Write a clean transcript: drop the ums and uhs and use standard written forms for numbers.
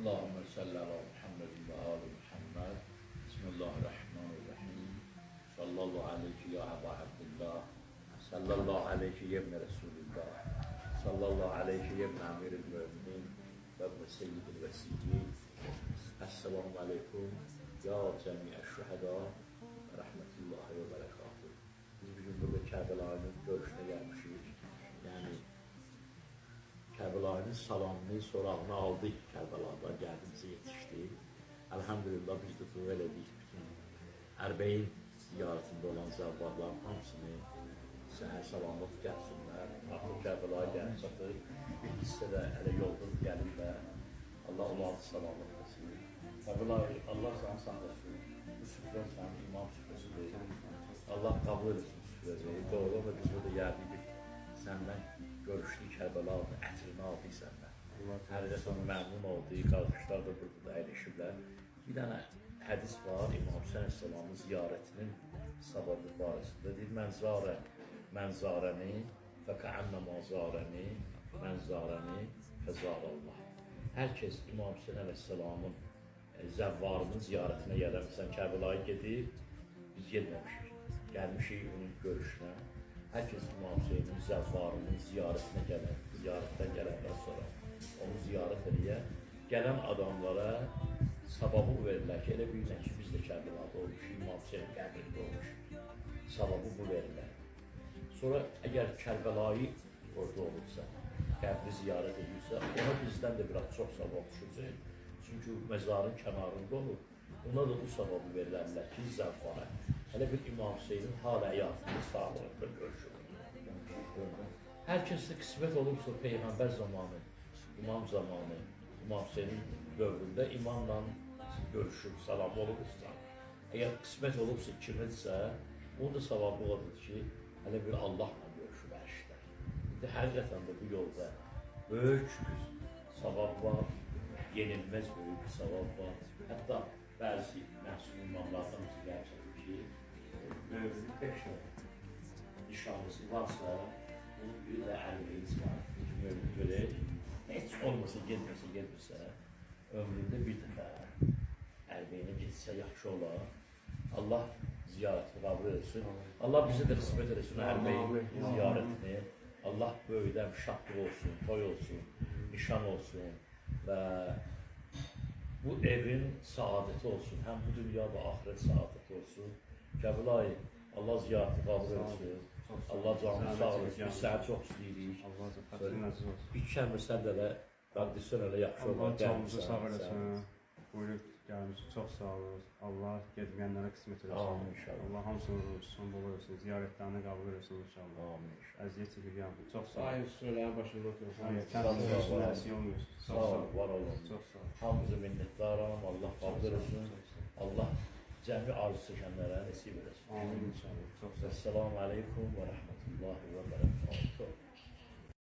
Allahümme salli ala Muhammedin ve ali Muhammed. Bismillahirrahmanirrahim. Sallallahu aleyhi ya Ebu Abdillah. Sallallahu aleyhi yebne Resulullah. Sallallahu aleyhi yebne amiril müminin. Ve seyyidil vesiyyin. Esselamu aleykum. Ya cemi'e şüheda. Rahmetullahi ve berekatuhu. Biz bugün burada Kərbəla'nın görüşüne gelmişiz. Yani Kərbəla'nın salamını, sorağını aldık. Kərbəla'da gəldiyimizə yetişdik. Elhamdülillah biz de dua elədik. Bütün Ərbəyin ziyarətində olan zəvvarların hamısını səhər salamlıq gəlsinlər. Artıq Kərbəla'ya gəlib çatır. Bir hissə də hələ yolda gəlirlər. Allah onları salamlıq etsin. Kərbəla'yı Allah sana saxlasın. Bu süfrə sənin imam süfrəsidir. Allah qəbul etsin süfrəyi. Doğru da biz burada gəldik. Səndən görüşdük Kərbəla'da, ətrini aldık səndən. Həqiqətən məmnun olduq, qardaşlar da burada da əyləşiblər. Bir dənə hədis var, İmam Hüseyin Əsəlamın ziyarətinin səbəbi barəsində. Deyir, mən zarəni, fəkəənnəmə zarəni, mən zarəni, fəzarəllah. Hər kəs İmam Hüseyin Əsəlamın zəvvarının ziyarətinə gəlmişsən, Kərbəla'ya gedib, biz gelməmişik. Gəlmişik onun görüşünə. Hər kəs İmam Hüseynin zəvvarının ziyarətinə gələn, ziyarətdən gələndən sonra onu ziyarət edə, gələn adamlara savabı verirlər ki, elə bilirlər ki, biz də Kərbəla'da olmuşuz, İmam Hüseyin qəbrində olmuşuz. Savabı bu verirlər. Sonra əgər Kərbəla'yı orada olursa, qəbri ziyarət edirsə, ona bizdən də biraz çox savab düşəcək. Çünki məzarın kənarında olur. Ona da bu savabı verirlər ki, zəvvara. Hələ bir İmam Hüseynin hala həyatında sağlığında görüşür. Hər kəsdə qismət olursa Peyğəmbər zamanı, İmam zamanı, İmam Hüseynin dövründə imamla görüşür, salam olursa. Əgər qismət olursa kiminsə, onun da savabı odur ki, hələ bir Allahla görüşür ərşdə. İndi həqiqətən də bu yolda böyük bir savab var, yenilməz böyük bir savab var. Hətta bəzi məhsul imamlardan bizi gələcək ki, mövlüdü 5 nişanlısı varsa, onun biri də 50'si var. Çünki mövlüdü görək, heç olmasa, gelmirsə, ömründə bir dəfə ərbəyinə getsə yaxşı olar. Allah ziyarətini qəbul etsin. Allah bizi də qismət etsin ərbəyin ziyarətini. Allah böyüdən şadlıq olsun, toy olsun, nişan olsun və bu evin saadəti olsun, həm bu dünyada ahirət saadəti olsun. Kərbəla'yı Allah ziyarəti qəbul etsin. Allah canını sağ olsun. Biz səni çox istəyirik. Bir kəlmə sən də qardaşlar elə yaxşı olmaq. Allah canımızı sağ eləsin. Buyurub gəlmişsiniz. Çox sağ olun. Allah gedməyənlərə qismət eləsin. Allah hamısını son bol olsun. Ziyarətlərini qəbul etsin inşallah. Əziyyət çəkirəm. Çox sağ olun. Ay üstülərin başında oturursun. Kəndinizə üstünəsi olmuyorsunuz. Sağ ol, var olun. Çox sağ olun. Hamımıza minnətdaram. Allah qəbul etsin. Allah cəmi arzu çəkənlərə nəsib eləsin. Amin inşallah. Çox sağ olun. Esselamu aleykum və rəhmətullahi və bərəkatuhu.